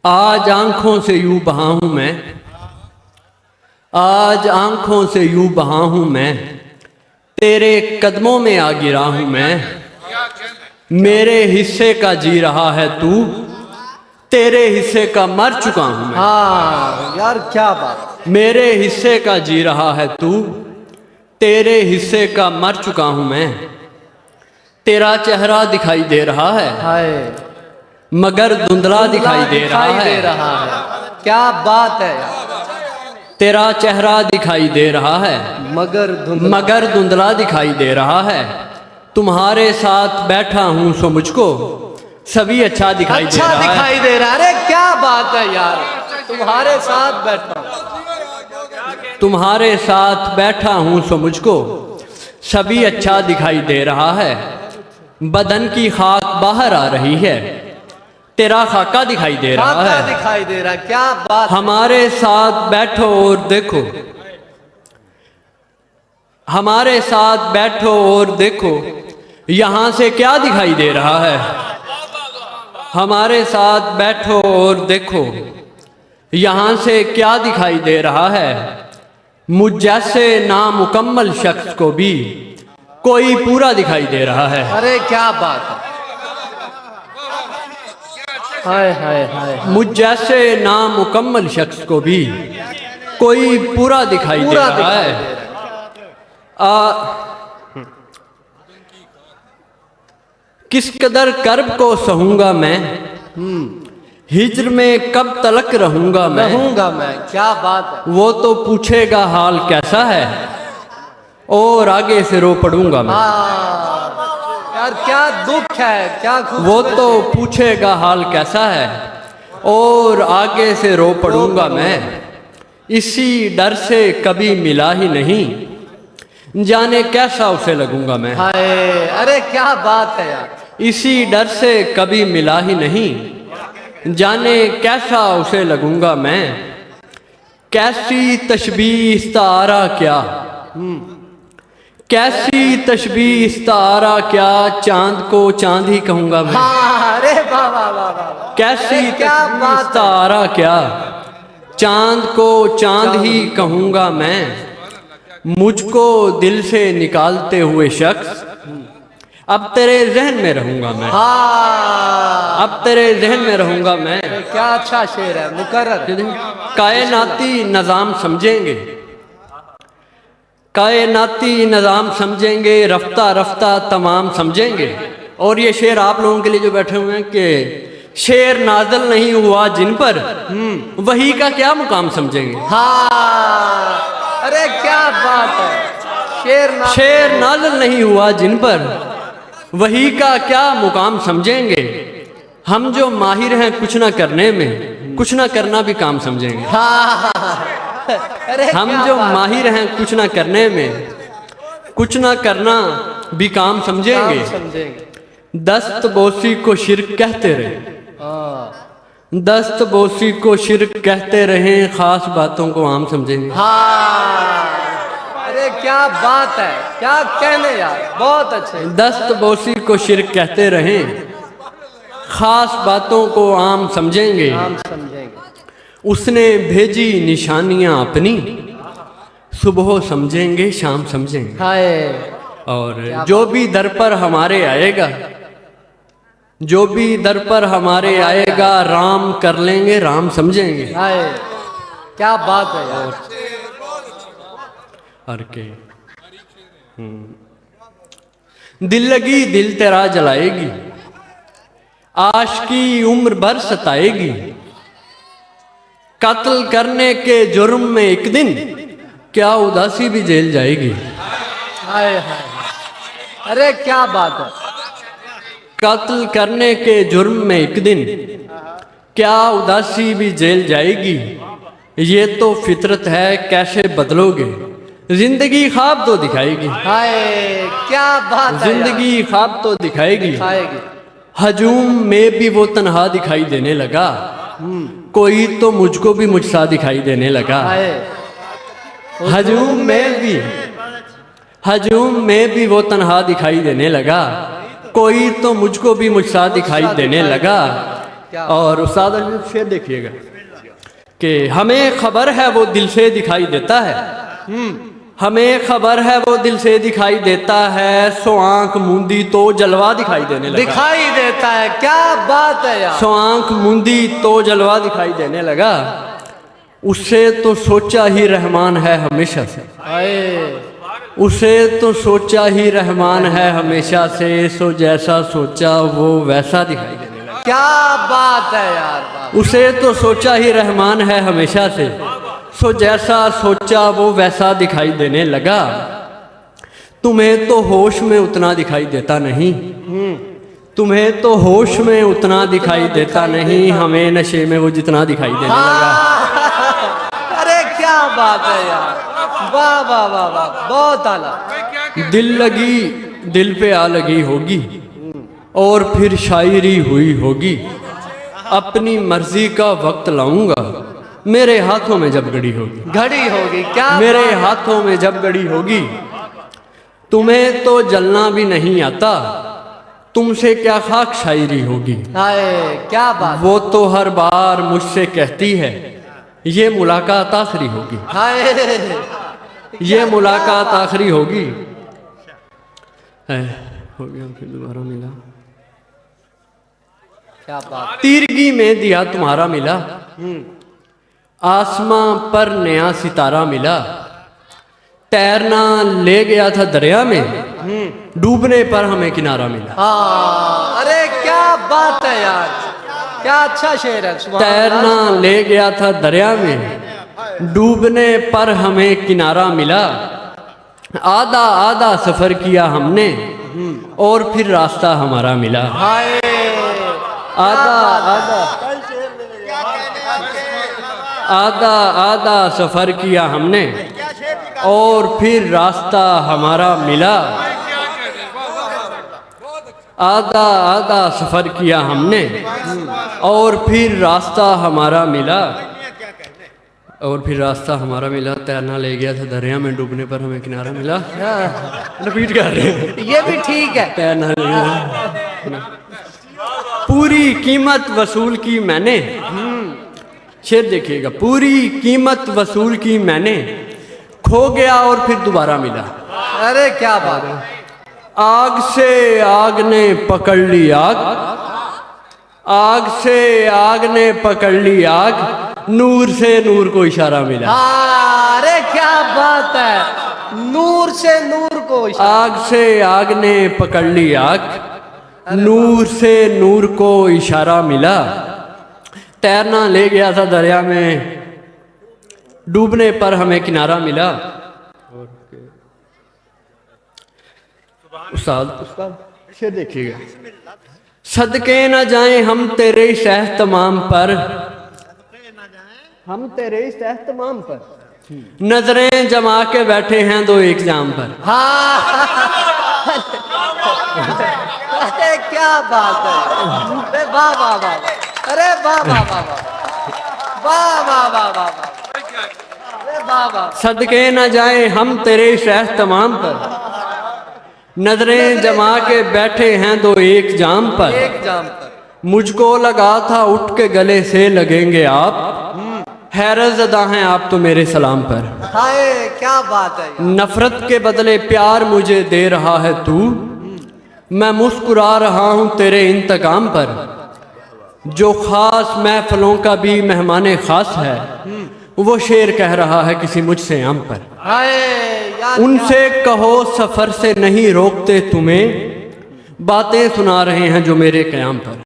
आज आंखों से यूं बहा हूं मैं, आज आंखों से यूं बहा हूं मैं, तेरे कदमों में आ गिरा हूं मैं। मेरे हिस्से का जी रहा है तू, तेरे हिस्से का मर चुका हूं मैं। हाँ यार क्या बात। मेरे हिस्से का जी रहा है तू, तेरे हिस्से का मर चुका हूं मैं। तेरा चेहरा दिखाई दे रहा है हाय मगर धुंधला दिखाई दे रहा है। क्या बात है यार। तेरा चेहरा दिखाई दे रहा है मगर धुंधला दिखाई दे रहा है। तुम्हारे साथ बैठा हूं सो मुझको सभी अच्छा दिखाई दे रहा है। दिखाई दे रहा है। अरे क्या बात है यार, तुम्हारे साथ बैठा हूं। तुम्हारे साथ बैठा हूं सो मुझको सभी अच्छा दिखाई दे रहा है। बदन की खाक बाहर आ रही है, तेरा खाका दिखाई दे रहा है। दिखाई दे रहा है। क्या बात। हमारे साथ बैठो और देखो, हमारे साथ बैठो और देखो यहां से क्या दिखाई दे रहा है। हमारे साथ बैठो और देखो यहां से क्या दिखाई दे रहा है। मुझ जैसे नामुकम्मल शख्स को भी कोई पूरा दिखाई दे रहा है। अरे क्या बात है। हाय हाय हाय। मुझ जैसे नामुकम्मल शख्स को भी कोई पूरा दिखाई दे रहा है। किस कदर कर्ब को सहूंगा मैं, हिज्र में कब तलक रहूंगा मैं। क्या बात है। वो तो पूछेगा हाल कैसा है और आगे से रो पड़ूंगा मैं। यार क्या दुख है, क्या वो तो पूछेगा हाल कैसा है और आगे से रो पड़ूंगा मैं। इसी डर से कभी मिला ही नहीं, जाने कैसा उसे लगूंगा मैं। हाय अरे क्या बात है यार। इसी डर से कभी मिला ही नहीं, जाने कैसा उसे लगूंगा मैं। कैसी तशबीह इस्तारा क्या, कैसी तशबीह इस्तारा क्या, चांद को चांद ही कहूंगा मैं। अरे वाह वाह वाह। कैसी तशबीह इस्तारा क्या, चांद को चांद ही कहूंगा मैं। मुझको दिल से निकालते हुए शख्स अब तेरे जहन में रहूंगा मैं। अब तेरे जहन में रहूंगा मैं। क्या अच्छा शेर है, मुकर्रर। कायनाती निजाम समझेंगे, कायनाती निजाम समझेंगे, रफ्ता रफ्ता तमाम समझेंगे। और ये शेर आप लोगों के लिए जो बैठे हुए हैं कि शेर नाज़िल नहीं हुआ जिन पर, वही का क्या मुकाम समझेंगे। अरे क्या बात है। शेर नाज़िल नहीं हुआ जिन पर, वही का क्या मुकाम समझेंगे। हम जो माहिर हैं कुछ ना करने में, कुछ ना करना भी काम समझेंगे। हम जो माहिर हैं कुछ ना करने में, कुछ ना करना भी काम समझेंगे। दस्त बोसी को शिर्क कहते रहे, दस्त बोसी को शिर्क कहते रहे, खास बातों को आम समझेंगे। अरे क्या बात है, क्या कहने यार, बहुत अच्छे। दस्त बोसी को शिर्क कहते रहे, खास बातों को आम समझेंगे। उसने भेजी निशानियां अपनी, सुबह समझेंगे शाम समझेंगे। और जो भी दर पर हमारे आएगा, जो भी दर पर हमारे आएगा, राम कर लेंगे राम समझेंगे। क्या बात है यार। और के दिल लगी दिल तेरा जलाएगी, आशिकी उम्र भर सताएगी। कत्ल करने के जुर्म में एक दिन क्या उदासी भी जेल जाएगी। हाय हाय। अरे क्या बात है। कत्ल करने के जुर्म में एक दिन क्या उदासी भी जेल जाएगी। ये तो फितरत है कैसे बदलोगे, जिंदगी ख्वाब तो दिखाएगी। हाय क्या बात है। जिंदगी ख्वाब तो दिखाएगी। हजूम में भी वो तन्हा दिखाई देने लगा, कोई तो मुझको भी मुझसा दिखाई देने लगा। हजूम में भी वो तन्हा दिखाई देने लगा, कोई तो मुझको भी मुझसा दिखाई देने लगा। क्या और उस्ताद अली शेर देखिएगा कि हमें खबर है वो दिल से दिखाई देता है, हमें खबर है वो दिल से दिखाई देता है, सो आंख मूंदी तो जलवा दिखाई देने लगा। दिखाई देता है, क्या बात है यार। सो आंख मूंदी तो जलवा दिखाई देने लगा, उससे तो सोचा ही रहमान है हमेशा से, उसे तो सोचा ही रहमान है हमेशा से, सो जैसा सोचा वो वैसा दिखाई देने लगा। क्या बात है यार, बात। उसे तो सोचा ही रहमान है हमेशा से, सो जैसा सोचा वो वैसा दिखाई देने लगा। तुम्हें तो होश में उतना दिखाई देता नहीं, तुम्हें तो होश में उतना दिखाई देता नहीं, हमें नशे में वो जितना दिखाई देने लगा। अरे क्या बात है यार, वाह वाह वाह वाह, बहुत आला। दिल लगी दिल पे आ लगी होगी, और फिर शायरी हुई होगी, अपनी मर्जी का वक्त लाऊंगा, मेरे हाथों में जब घड़ी होगी, घड़ी होगी। क्या मेरे हाथों में जब घड़ी होगी। तुम्हें तो जलना भी नहीं आता, तुमसे क्या खाक शायरी होगी। हाय क्या बात। वो तो हर बार मुझसे कहती है ये मुलाकात आखिरी होगी, हाय ये मुलाकात आखिरी होगी। हो गया फिर दोबारा मिला, क्या बात। तीरगी में दिया तुम्हारा मिला, आसमां पर नया सितारा मिला, तैरना ले गया था दरिया में, डूबने पर हमें किनारा मिला। हाँ अरे क्या बात है यार, क्या अच्छा शेर है। सुभान तैरना अल्लाह। ले गया था दरिया में, डूबने पर हमें किनारा मिला, आधा आधा सफर किया हमने, और फिर रास्ता हमारा मिला। हाय आधा आधा आधा आधा सफर किया हमने, और फिर रास्ता हमारा मिला। आधा आधा सफर किया हमने, और फिर रास्ता हमारा मिला, और फिर रास्ता हमारा मिला। तैरना ले गया था दरिया में, डूबने पर हमें किनारा मिला। रिपीट कर रहे हैं, ये भी ठीक है। तैरना ले गया, पूरी कीमत वसूल की मैंने, शेर देखिएगा, पूरी कीमत वसूल की मैंने, खो गया और फिर दोबारा मिला। अरे क्या बात है। आग से आग ने पकड़ ली आग, आग से आग ने पकड़ ली आग, नूर से नूर को इशारा मिला। अरे क्या बात है, नूर से नूर को इशारा। आग से आग ने पकड़ ली आग, नूर से नूर को इशारा मिला। तैरना ले गया था दरिया में, डूबने पर हमें किनारा मिला। उस्ताद शेर देखिएगा, सदके न जाएं हम तेरे इस एहतमाम पर, हम तेरे इस एहतमाम पर, नजरें जमा के बैठे हैं दो एक जाम पर। हाँ अरे क्या बात है, अरे वाह वाह वाह, अरे वाह वाह वाह वाह वाह वाह वाह वाह, अरे वाह वाह। सदके न जाएं हम तेरे इस एहतमाम पर, नजरें जमा के बैठे हैं दो एक जाम पर। एक जाम पर मुझको लगा था उठ के गले से लगेंगे आप, हैरत ज़दा हैं आप तो मेरे सलाम पर। हाय क्या बात है यार। नफरत के बदले प्यार मुझे दे रहा है तू, मैं मुस्कुरा रहा हूँ तेरे इंतकाम पर। जो खास महफलों का भी मेहमान खास है, वो शेर कह रहा है किसी मुझसे आम पर। हाय यार, उनसे कहो सफर से नहीं रोकते तुम्हें, बातें सुना रहे हैं जो मेरे क़याम पर।